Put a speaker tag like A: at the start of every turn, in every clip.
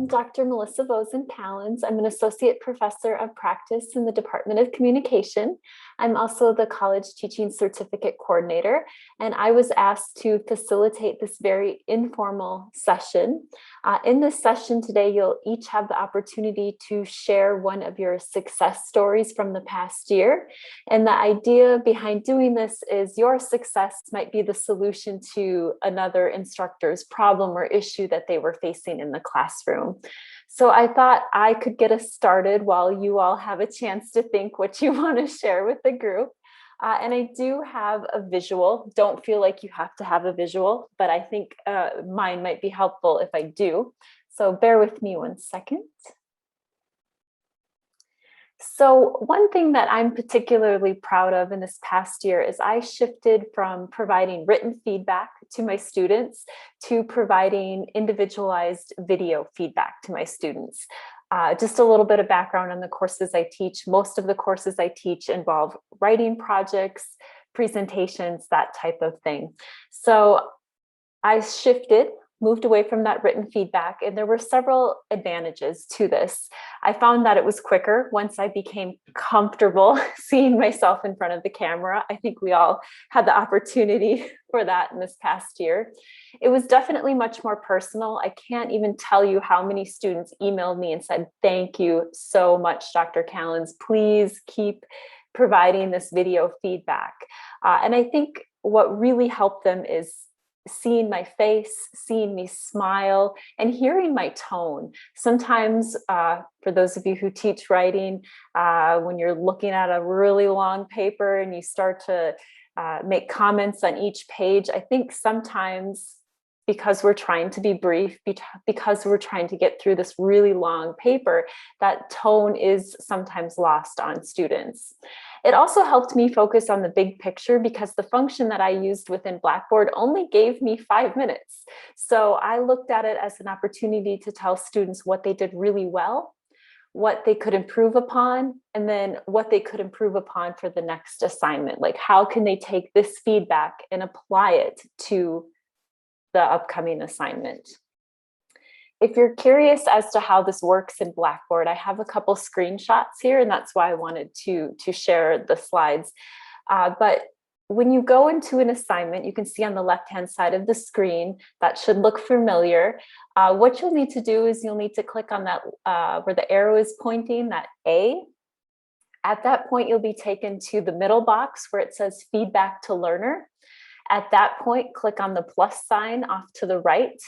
A: I'm Dr. Melissa Vosen-Callens. I'm an associate professor of practice in the Department of Communication. I'm also the college teaching certificate coordinator, and I was asked to facilitate this very informal session. In this session today, you'll each have the opportunity to share one of your success stories from the past year. And the idea behind doing this is your success might be the solution to another instructor's problem or issue that they were facing in the classroom. So I thought I could get us started while you all have a chance to think what you want to share with the group. And I do have a visual. Don't feel like you have to have a visual, but I think mine might be helpful if I do. So bear with me 1 second. So one thing that I'm particularly proud of in this past year is I shifted from providing written feedback to my students to providing individualized video feedback to my students. Just a little bit of background on the courses I teach. Most of the courses I teach involve writing projects, presentations, that type of thing. So I moved away from that written feedback, and there were several advantages to this. I found that it was quicker once I became comfortable seeing myself in front of the camera. I think we all had the opportunity for that in this past year. It was definitely much more personal. I can't even tell you how many students emailed me and said, "Thank you so much, Dr. Callens. Please keep providing this video feedback." And I think what really helped them is seeing my face, seeing me smile, and hearing my tone. Sometimes, for those of you who teach writing, when you're looking at a really long paper and you start to make comments on each page, I think sometimes because we're trying to be brief, because we're trying to get through this really long paper, that tone is sometimes lost on students. It also helped me focus on the big picture because the function that I used within Blackboard only gave me 5 minutes. So I looked at it as an opportunity to tell students what they did really well, what they could improve upon, and then what they could improve upon for the next assignment. Like, how can they take this feedback and apply it to the upcoming assignment? If you're curious as to how this works in Blackboard, I have a couple screenshots here, and that's why I wanted to share the slides. But when you go into an assignment, you can see on the left-hand side of the screen, that should look familiar. What you'll need to do is you'll need to click on that where the arrow is pointing, that A. At that point, you'll be taken to the middle box where it says Feedback to Learner. At that point, click on the plus sign off to the right.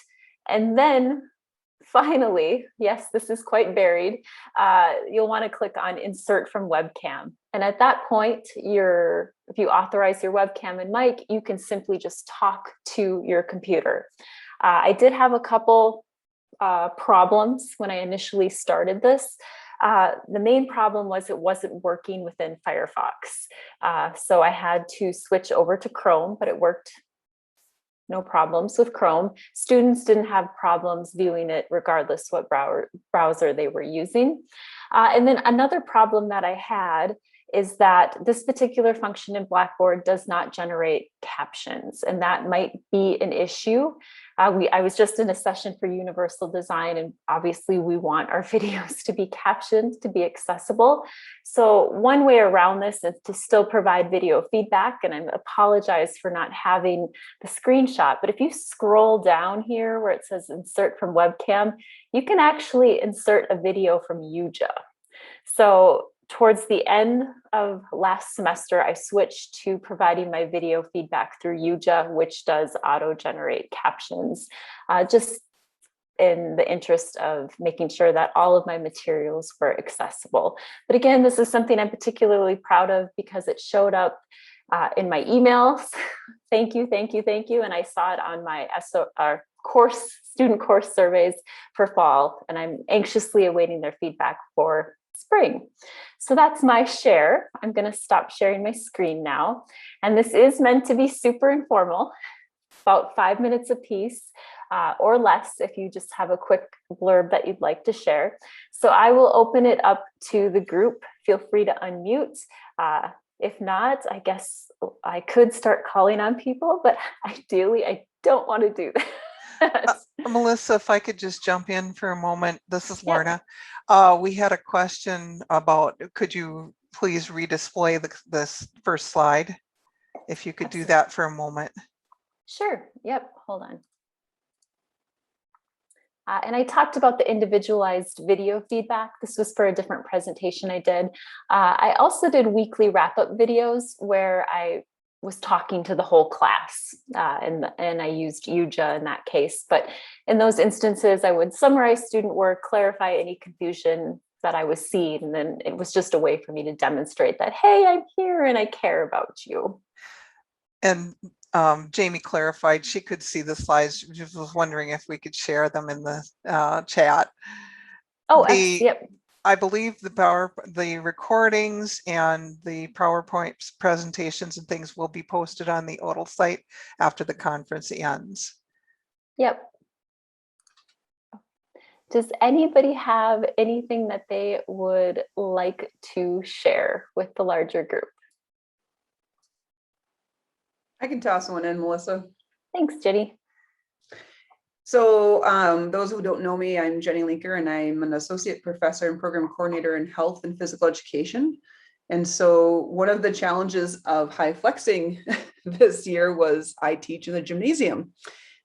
A: And then finally, yes, this is quite varied, you'll want to click on Insert from Webcam. And at that point, if you authorize your webcam and mic, you can simply just talk to your computer. I did have a couple problems when I initially started this. The main problem was it wasn't working within Firefox. So I had to switch over to Chrome, but it worked no problems with Chrome. Students didn't have problems viewing it regardless what browser they were using. And then another problem that I had is that this particular function in Blackboard does not generate captions, and that might be an issue. I was just in a session for universal design, and obviously we want our videos to be captioned, to be accessible. So one way around this is to still provide video feedback, and I apologize for not having the screenshot, but if you scroll down here where it says Insert from Webcam, you can actually insert a video from UJA. So towards the end of last semester, I switched to providing my video feedback through UJA, which does auto-generate captions, just in the interest of making sure that all of my materials were accessible. But again, this is something I'm particularly proud of because it showed up in my emails. Thank you, thank you, thank you. And I saw it on my student course surveys for fall, and I'm anxiously awaiting their feedback for spring. So that's my share. I'm going to stop sharing my screen now. And this is meant to be super informal, about 5 minutes apiece, or less if you just have a quick blurb that you'd like to share. So I will open it up to the group. Feel free to unmute. If not, I guess I could start calling on people, but ideally I don't want to do that.
B: Melissa, if I could just jump in for a moment. This is
A: Yep.
B: Lorna. We had a question about, could you please redisplay this first slide? If you could do that for a moment.
A: Sure. Yep. Hold on. And I talked about the individualized video feedback. This was for a different presentation I did. I also did weekly wrap-up videos where I was talking to the whole class, and I used UJA in that case. But in those instances, I would summarize student work, clarify any confusion that I was seeing, and then it was just a way for me to demonstrate that, hey, I'm here and I care about you.
B: And Jamie clarified she could see the slides. She was wondering if we could share them in the chat.
A: Oh, yep.
B: I believe the recordings and the PowerPoint presentations and things will be posted on the ODL site after the conference ends.
A: Yep. Does anybody have anything that they would like to share with the larger group?
C: I can toss one in, Melissa.
A: Thanks, Jenny.
C: So those who don't know me, I'm Jenny Linker, and I'm an associate professor and program coordinator in health and physical education. And so one of the challenges of high flexing this year was I teach in the gymnasium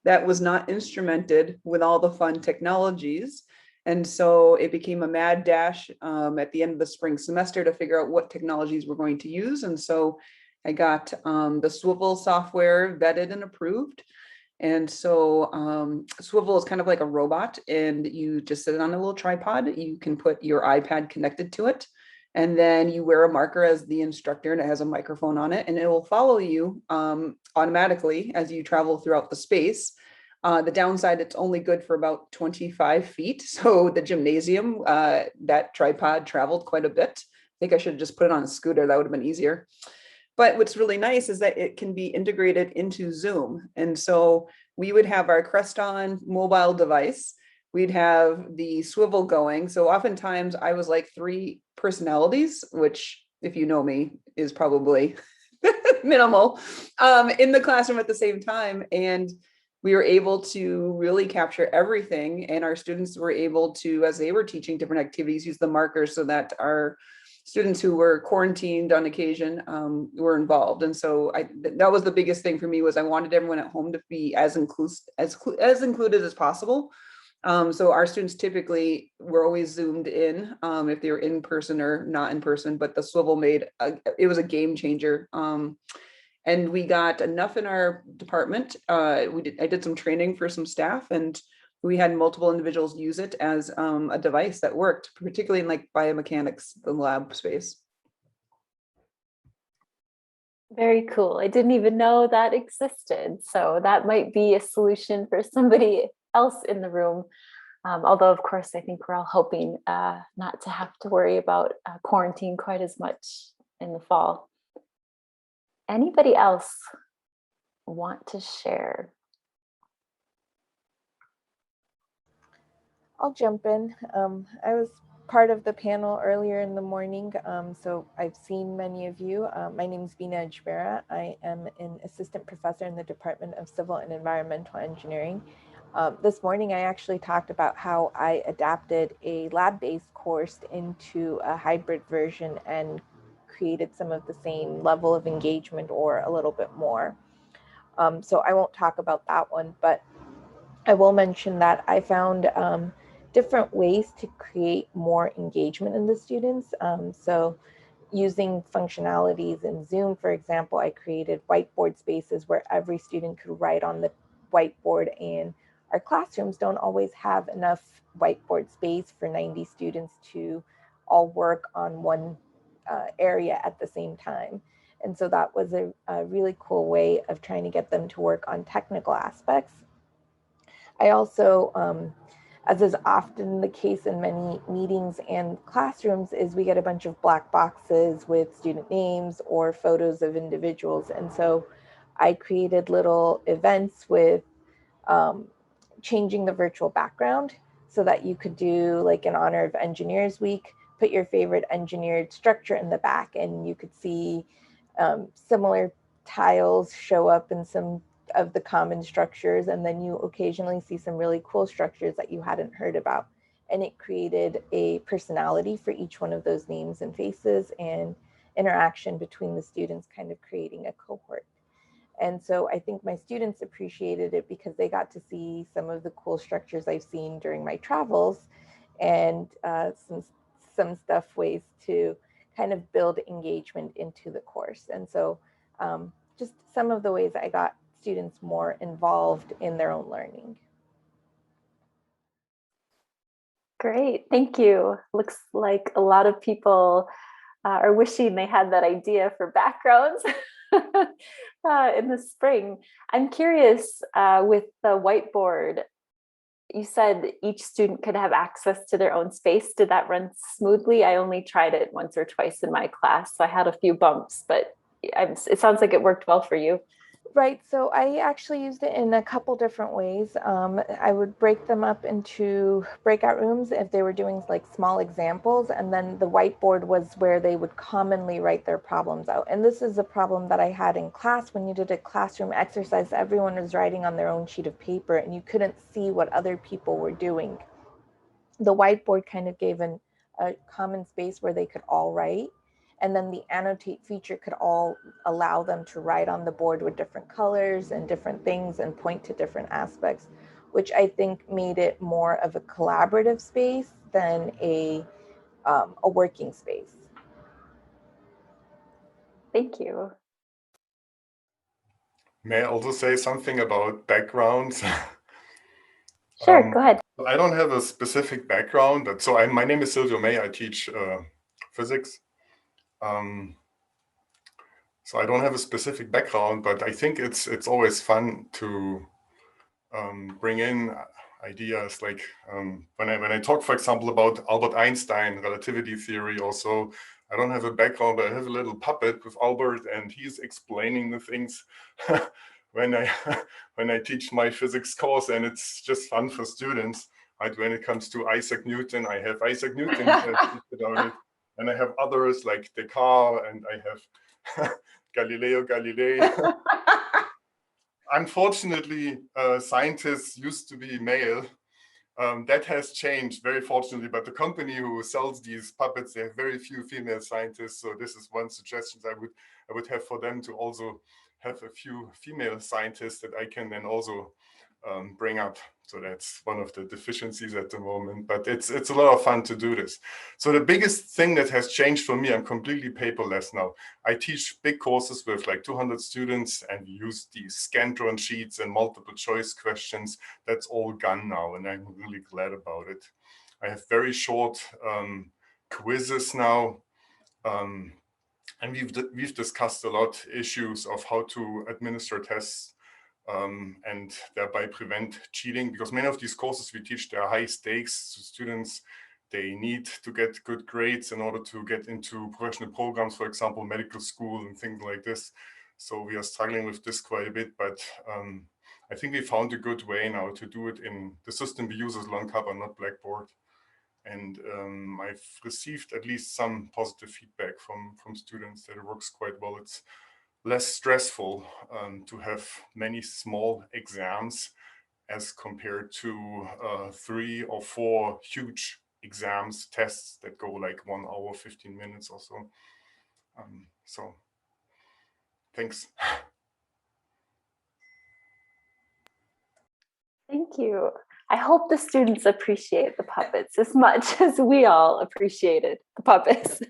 C: that was not instrumented with all the fun technologies. And so it became a mad dash at the end of the spring semester to figure out what technologies we're going to use. And so I got the Swivel software vetted and approved. And so Swivel is kind of like a robot, and you just sit it on a little tripod. You can put your iPad connected to it, and then you wear a marker as the instructor, and it has a microphone on it, and it will follow you automatically as you travel throughout the space. The downside, it's only good for about 25 feet. So the gymnasium, that tripod traveled quite a bit. I think I should have just put it on a scooter. That would have been easier. But what's really nice is that it can be integrated into Zoom. And so we would have our Creston mobile device. We'd have the swivel going. So oftentimes I was like 3 personalities, which, if you know me, is probably minimal, in the classroom at the same time. And we were able to really capture everything. And our students were able to, as they were teaching different activities, use the markers so that our students who were quarantined on occasion were involved. And so that was the biggest thing for me, was I wanted everyone at home to be as included as possible. So our students typically were always zoomed in if they were in person or not in person, but the swivel it was a game changer. And we got enough in our department. I did some training for some staff, and we had multiple individuals use it as a device that worked, particularly in like biomechanics, the lab space.
A: Very cool. I didn't even know that existed. So that might be a solution for somebody else in the room. Although, of course, I think we're all hoping not to have to worry about quarantine quite as much in the fall. Anybody else want to share?
D: I'll jump in. I was part of the panel earlier in the morning, so I've seen many of you. My name is Bina Ajbera. I am an assistant professor in the Department of Civil and Environmental Engineering. This morning, I actually talked about how I adapted a lab-based course into a hybrid version and created some of the same level of engagement or a little bit more. So I won't talk about that one, but I will mention that I found different ways to create more engagement in the students. So using functionalities in Zoom, for example, I created whiteboard spaces where every student could write on the whiteboard, and our classrooms don't always have enough whiteboard space for 90 students to all work on one area at the same time. And so that was a really cool way of trying to get them to work on technical aspects. I also, as is often the case in many meetings and classrooms, is we get a bunch of black boxes with student names or photos of individuals. And so I created little events with changing the virtual background so that you could do, like, in honor of Engineers Week, put your favorite engineered structure in the back, and you could see similar tiles show up in some of the common structures, and then you occasionally see some really cool structures that you hadn't heard about. And it created a personality for each one of those names and faces, and interaction between the students, kind of creating a cohort. And so I think my students appreciated it because they got to see some of the cool structures I've seen during my travels, and some ways to kind of build engagement into the course. And so just some of the ways I got students more involved in their own learning.
A: Great, thank you. Looks like a lot of people are wishing they had that idea for backgrounds in the spring. I'm curious, with the whiteboard, you said each student could have access to their own space. Did that run smoothly? I only tried it once or twice in my class, so I had a few bumps, but it sounds like it worked well for you.
D: Right, so I actually used it in a couple different ways. I would break them up into breakout rooms if they were doing like small examples, and then the whiteboard was where they would commonly write their problems out. And this is a problem that I had in class. When you did a classroom exercise, everyone was writing on their own sheet of paper and you couldn't see what other people were doing. The whiteboard kind of gave a common space where they could all write. And then the annotate feature could all allow them to write on the board with different colors and different things and point to different aspects, which I think made it more of a collaborative space than a working space.
A: Thank you.
E: May I also say something about backgrounds?
A: Sure, go ahead.
E: I don't have a specific background, but so my name is Silvio May. I teach physics. So I don't have a specific background, but I think it's always fun to bring in ideas like when I talk, for example, about Albert Einstein, relativity theory. Also, I don't have a background, but I have a little puppet with Albert, and he's explaining the things when I teach my physics course, and it's just fun for students. Right? When it comes to Isaac Newton, I have Isaac Newton about it, and I have others like Descartes, and I have Galileo Galilei. Unfortunately, scientists used to be male. That has changed, very fortunately, but the company who sells these puppets, they have very few female scientists. So this is one suggestion I would have for them, to also have a few female scientists that I can then also bring up. So that's one of the deficiencies at the moment, but it's a lot of fun to do this. So the biggest thing that has changed for me, I'm completely paperless now. I teach big courses with like 200 students, and we use these Scantron sheets and multiple choice questions. That's all gone now, and I'm really glad about it. I have very short quizzes now. And we've discussed a lot issues of how to administer tests and thereby prevent cheating, because many of these courses we teach, they are high stakes. So students, they need to get good grades in order to get into professional programs, for example, medical school and things like this. So we are struggling with this quite a bit, but I think we found a good way now to do it in the system we use as LongCover, not Blackboard. And I've received at least some positive feedback from students that it works quite well. It's less stressful to have many small exams as compared to 3 or 4 huge exams, tests that go like 1 hour, 15 minutes or so. So thanks.
A: Thank you. I hope the students appreciate the puppets as much as we all appreciated the puppets.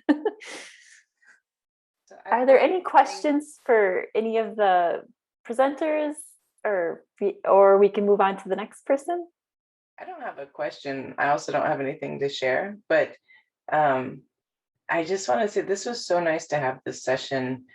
A: Are there any questions for any of the presenters, or we can move on to the next person?
F: I don't have a question. I also don't have anything to share, but I just want to say this was so nice to have this session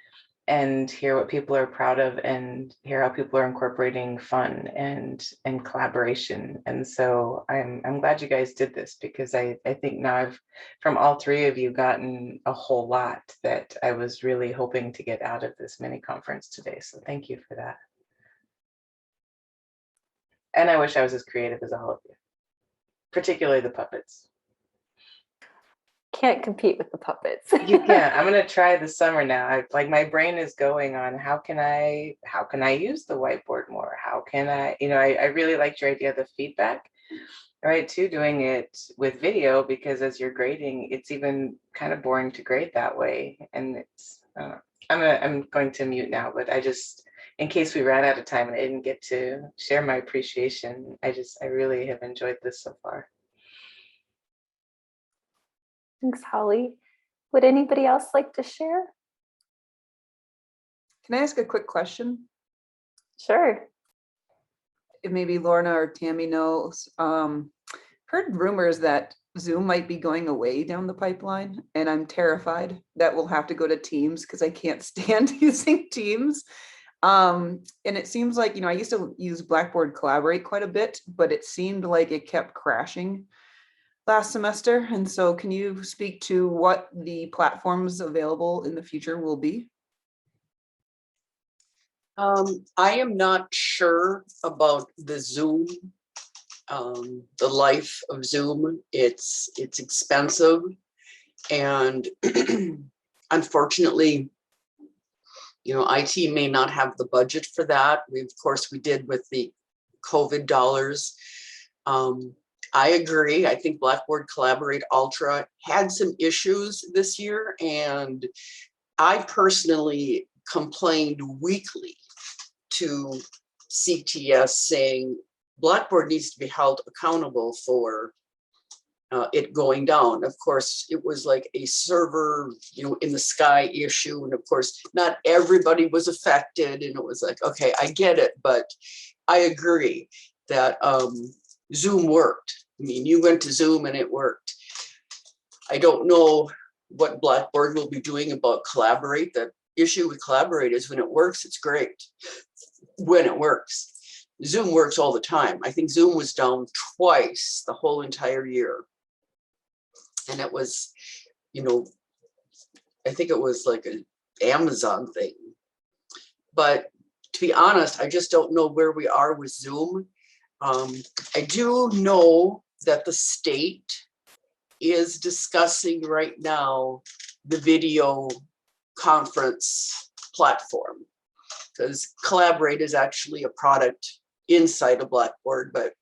F: and hear what people are proud of and hear how people are incorporating fun and collaboration. And so I'm glad you guys did this, because I think now I've, from all 3 of you, gotten a whole lot that I was really hoping to get out of this mini conference today. So thank you for that. And I wish I was as creative as all of you, particularly the puppets.
A: Can't compete with the puppets.
F: You can. I'm gonna try this summer now. Like my brain is going on how can I use the whiteboard more? How can I, I really liked your idea of the feedback, right? Too, doing it with video, because as you're grading, it's even kind of boring to grade that way. And it's I'm going to mute now, but I just, in case we ran out of time and I didn't get to share my appreciation, I really have enjoyed this so far.
A: Thanks, Holly. Would anybody else like to share?
C: Can I ask a quick question?
A: Sure.
C: If maybe Lorna or Tammy knows, heard rumors that Zoom might be going away down the pipeline, and I'm terrified that we'll have to go to Teams because I can't stand using Teams. And it seems like, I used to use Blackboard Collaborate quite a bit, but it seemed like it kept crashing last semester. And so can you speak to what the platforms available in the future will be?
G: I am not sure about the Zoom, the life of Zoom. It's expensive, and unfortunately, IT may not have the budget for that. Of course, we did with the COVID dollars. I agree. I think Blackboard Collaborate Ultra had some issues this year, and I personally complained weekly to CTS saying Blackboard needs to be held accountable for it going down. Of course, it was like a server, in the sky issue. And of course, not everybody was affected. And it was like, okay, I get it. But I agree that Zoom worked. I mean, you went to Zoom and it worked. I don't know what Blackboard will be doing about Collaborate. The issue with Collaborate is when it works, it's great. When it works. Zoom works all the time. I think Zoom was down twice the whole entire year. And it was, I think it was like an Amazon thing. But to be honest, I just don't know where we are with Zoom. I do know that the state is discussing right now the video conference platform, because Collaborate is actually a product inside of Blackboard, but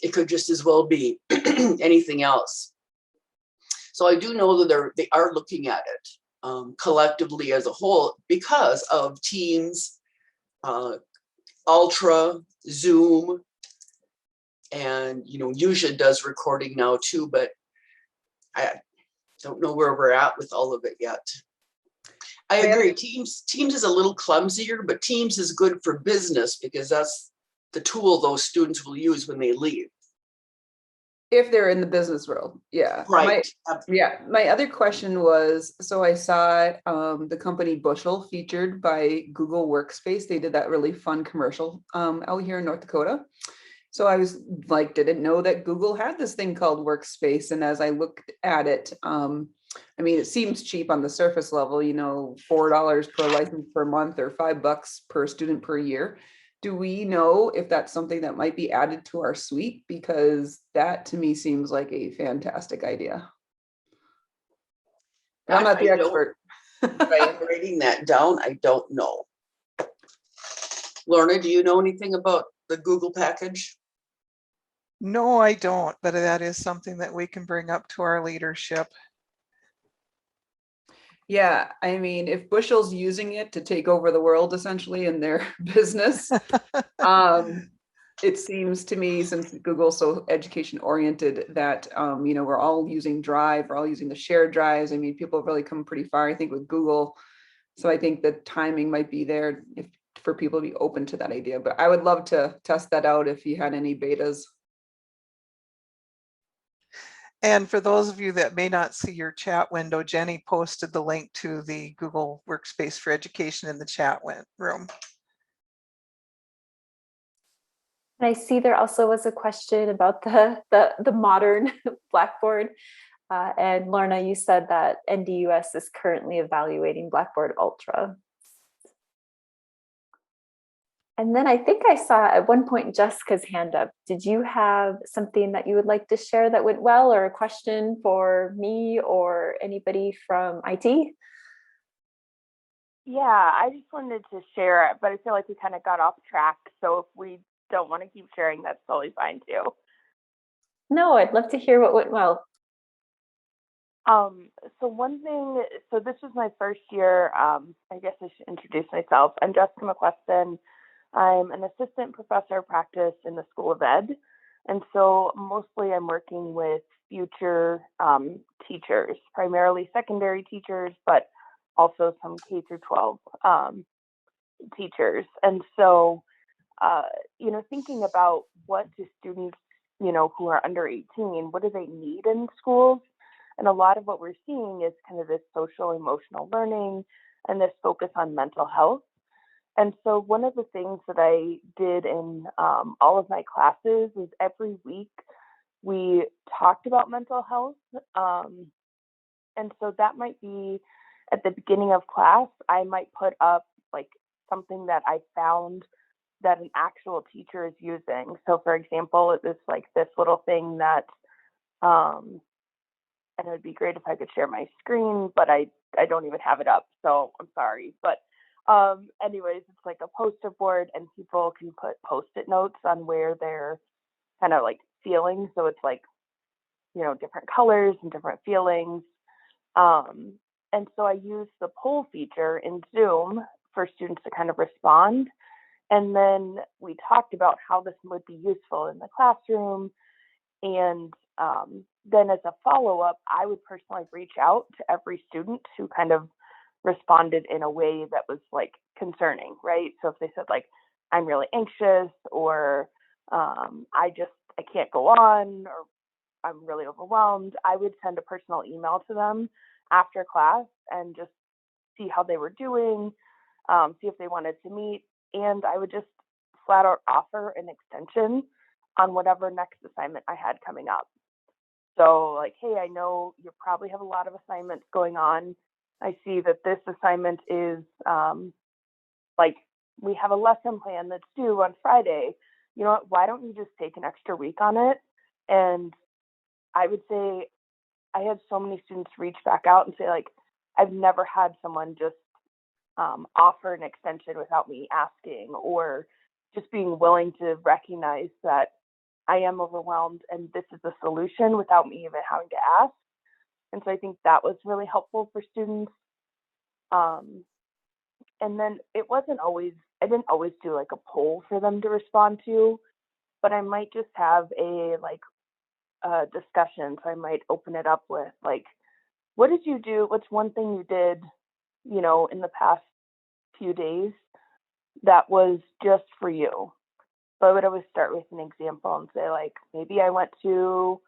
G: it could just as well be anything else. So I do know that they are looking at it collectively as a whole because of Teams, Ultra, Zoom, and Yusha does recording now too, but I don't know where we're at with all of it yet. I agree. Teams is a little clumsier, but Teams is good for business because that's the tool those students will use when they leave.
C: If they're in the business world, yeah.
G: Right.
C: My other question was, so I saw the company Bushel featured by Google Workspace. They did that really fun commercial out here in North Dakota. So I was like, didn't know that Google had this thing called Workspace. And as I looked at it, I mean, it seems cheap on the surface level, $4 per license per month or $5 per student per year. Do we know if that's something that might be added to our suite? Because that to me seems like a fantastic idea. I'm not the expert.
G: By writing that down, I don't know. Lorna, do you know anything about the Google package?
B: No, I don't, but that is something that we can bring up to our leadership.
C: Yeah, I mean, if Bushel's using it to take over the world essentially in their business, it seems to me, since Google's so education oriented, that we're all using Drive, we're all using the shared drives. I mean, people have really come pretty far, I think, with Google. So I think the timing might be there for people to be open to that idea. But I would love to test that out if you had any betas.
B: And for those of you that may not see your chat window, Jenny posted the link to the Google Workspace for Education in the chat room.
A: And I see there also was a question about the modern Blackboard. And Lorna, you said that NDUS is currently evaluating Blackboard Ultra. And then I think I saw at one point Jessica's hand up. Did you have something that you would like to share that went well, or a question for me or anybody from IT?
H: Yeah, I just wanted to share it, but I feel like we kind of got off track. So if we don't want to keep sharing, that's totally fine too.
A: No, I'd love to hear what went well.
H: So one thing, so this was my first year, I guess I should introduce myself. I'm Jessica Mcqueston. I'm an assistant professor of practice in the School of Ed. And so mostly I'm working with future teachers, primarily secondary teachers, but also some K through 12 teachers. And so, thinking about what do students, who are under 18, what do they need in schools? And a lot of what we're seeing is kind of this social emotional learning and this focus on mental health. And so one of the things that I did in all of my classes is every week we talked about mental health. And so that might be at the beginning of class, I might put up like something that I found that an actual teacher is using. So for example, it was like this little thing that, and it would be great if I could share my screen, but I don't even have it up, so I'm sorry. But anyways, it's like a poster board, and people can put Post-it notes on where they're kind of like feeling. So it's like, different colors and different feelings. And so I use the poll feature in Zoom for students to kind of respond. And then we talked about how this would be useful in the classroom. And then as a follow-up, I would personally reach out to every student who kind of responded in a way that was like concerning, right? So if they said like, I'm really anxious, or I can't go on, or I'm really overwhelmed, I would send a personal email to them after class and just see how they were doing, see if they wanted to meet. And I would just flat out offer an extension on whatever next assignment I had coming up. So like, hey, I know you probably have a lot of assignments going on. I see that this assignment is like, we have a lesson plan that's due on Friday. You know what, why don't you just take an extra week on it? And I would say I had so many students reach back out and say like, I've never had someone just offer an extension without me asking, or just being willing to recognize that I am overwhelmed and this is the solution without me even having to ask. And so I think that was really helpful for students. And then I didn't always do like a poll for them to respond to, but I might just have a discussion. So I might open it up with like, what did you do? What's one thing you did, in the past few days that was just for you? So I would always start with an example and say like, maybe I went to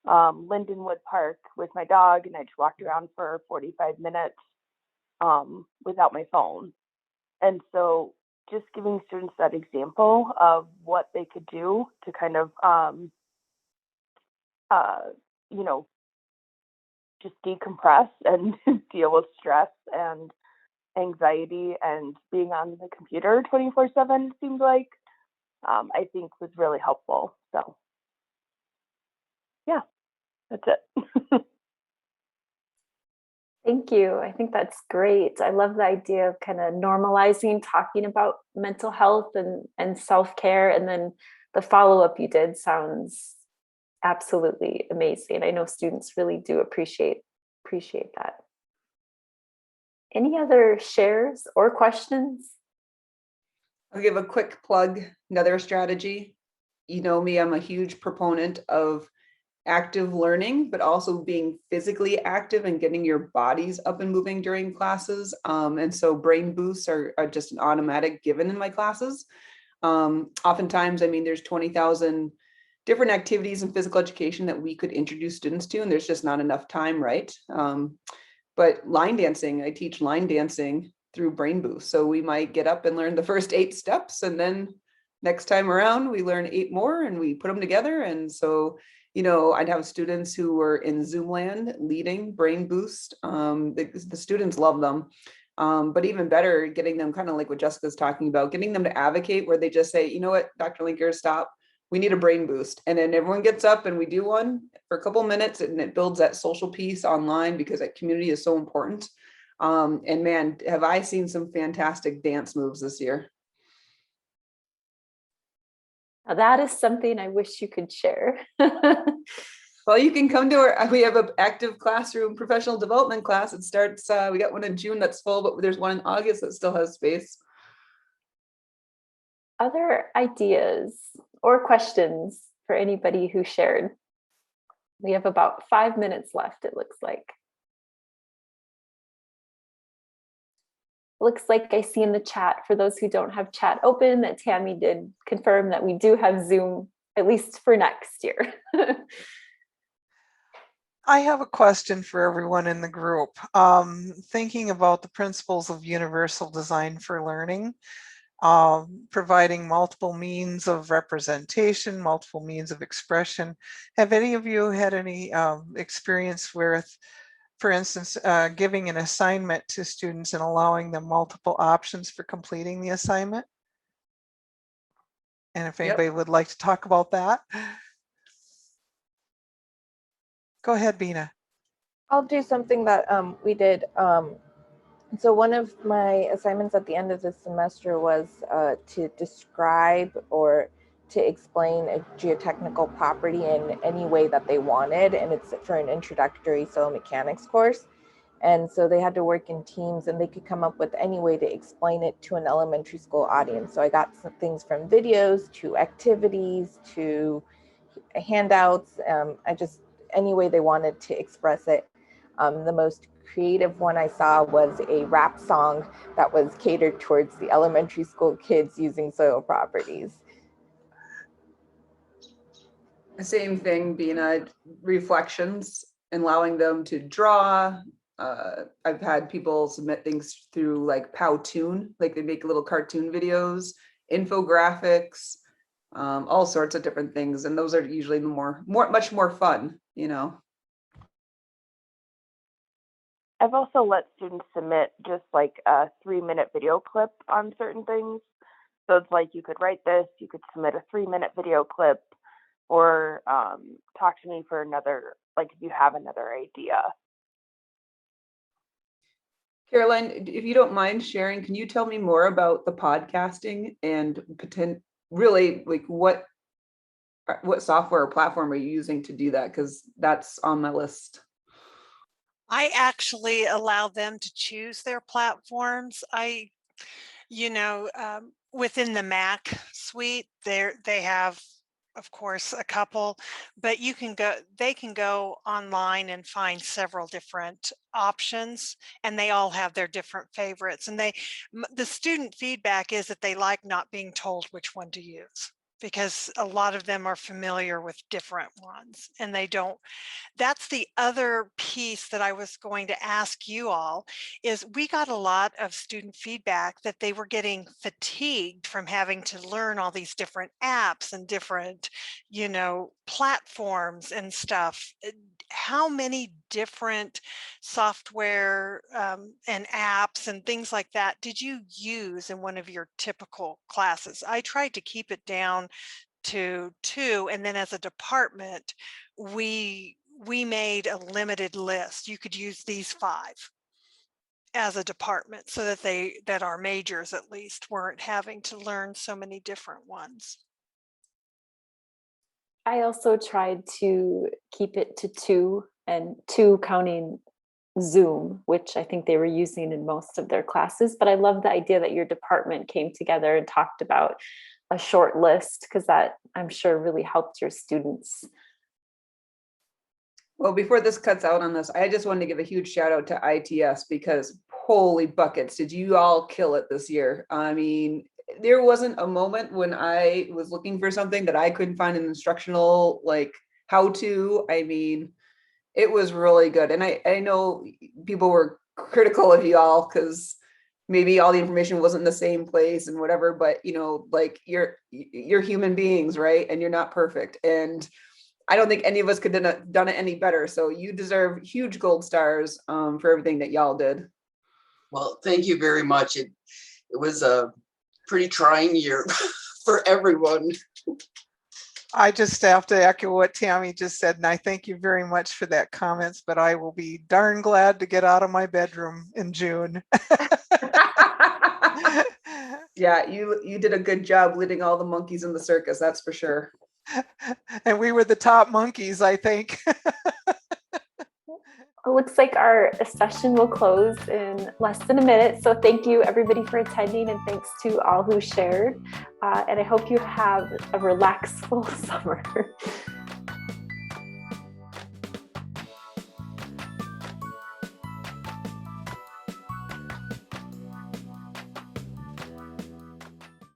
H: Lindenwood Park with my dog and I just walked around for 45 minutes without my phone. And so just giving students that example of what they could do to kind of, just decompress and deal with stress and anxiety and being on the computer 24/7 seemed like, I think was really helpful. So yeah, that's it.
A: Thank you. I think that's great. I love the idea of kind of normalizing talking about mental health and self-care. And then the follow-up you did sounds absolutely amazing. I know students really do appreciate that. Any other shares or questions?
C: I'll give a quick plug, another strategy. You know me, I'm a huge proponent of active learning, but also being physically active and getting your bodies up and moving during classes. And so brain boosts are just an automatic given in my classes. Oftentimes, there's 20,000 different activities in physical education that we could introduce students to, and there's just not enough time, right? But line dancing, I teach line dancing through brain boost. So we might get up and learn the first 8 steps, and then next time around we learn 8 more and we put them together. And so, I'd have students who were in Zoom land leading brain boost. The students love them. But even better, getting them kind of like what Jessica's talking about, getting them to advocate where they just say, you know what, Dr. Linker, stop. We need a brain boost. And then everyone gets up and we do one for a couple minutes, and it builds that social piece online, because that community is so important. And man, have I seen some fantastic dance moves this year.
A: Now that is something I wish you could share.
C: Well, you can come to we have an active classroom professional development class. It starts, we got one in June that's full, but there's one in August that still has space.
A: Other ideas or questions for anybody who shared? We have about 5 minutes left, it looks like. Looks like I see in the chat, for those who don't have chat open, that Tammy did confirm that we do have Zoom, at least for next year.
B: I have a question for everyone in the group. Thinking about the principles of universal design for learning, providing multiple means of representation, multiple means of expression. Have any of you had any experience with, for instance, giving an assignment to students and allowing them multiple options for completing the assignment? And if anybody would like to talk about that. Go ahead, Bina.
D: I'll do something that we did. So one of my assignments at the end of the semester was to describe or to explain a geotechnical property in any way that they wanted. And it's for an introductory soil mechanics course. And so they had to work in teams, and they could come up with any way to explain it to an elementary school audience. So I got some things from videos to activities to handouts. Any way they wanted to express it. The most creative one I saw was a rap song that was catered towards the elementary school kids using soil properties.
C: The same thing, being reflections and allowing them to draw. I've had people submit things through like Powtoon, like they make little cartoon videos, infographics, all sorts of different things. And those are usually much more fun, you know.
H: I've also let students submit just like a 3-minute video clip on certain things. So it's like, you could write this, you could submit a 3-minute video clip, or talk to me for another, like if you have another idea.
C: Caroline, if you don't mind sharing, can you tell me more about the podcasting and really like what software or platform are you using to do that? Because that's on my list.
I: I actually allow them to choose their platforms. Within the Mac suite, they have, of course, a couple, but they can go online and find several different options, and they all have their different favorites. And the student feedback is that they like not being told which one to use, because a lot of them are familiar with different ones, and that's the other piece that I was going to ask you all, is we got a lot of student feedback that they were getting fatigued from having to learn all these different apps and different, platforms and stuff. How many different software and apps and things like that did you use in one of your typical classes? I tried to keep it down to 2, and then as a department, we made a limited list. You could use these 5 as a department, so that our majors at least weren't having to learn so many different ones.
A: I also tried to keep it to 2, and 2 counting Zoom, which I think they were using in most of their classes. But I love the idea that your department came together and talked about a short list, because that, I'm sure, really helped your students.
C: Well, before this cuts out on this, I just wanted to give a huge shout out to ITS, because holy buckets, did you all kill it this year? I mean, there wasn't a moment when I was looking for something that I couldn't find an instructional, like how to. I mean, it was really good. And I know people were critical of you all because maybe all the information wasn't in the same place and whatever, but like you're human beings, right? And you're not perfect. And I don't think any of us could have done it any better. So you deserve huge gold stars for everything that y'all did.
G: Well, thank you very much. It was a pretty trying year for everyone.
B: I just have to echo what Tammy just said, and I thank you very much for that comments, but I will be darn glad to get out of my bedroom in June.
C: Yeah, you did a good job leading all the monkeys in the circus, that's for sure.
B: And we were the top monkeys, I think.
A: It looks like our session will close in less than a minute. So thank you everybody for attending, and thanks to all who shared. And I hope you have a relaxful summer.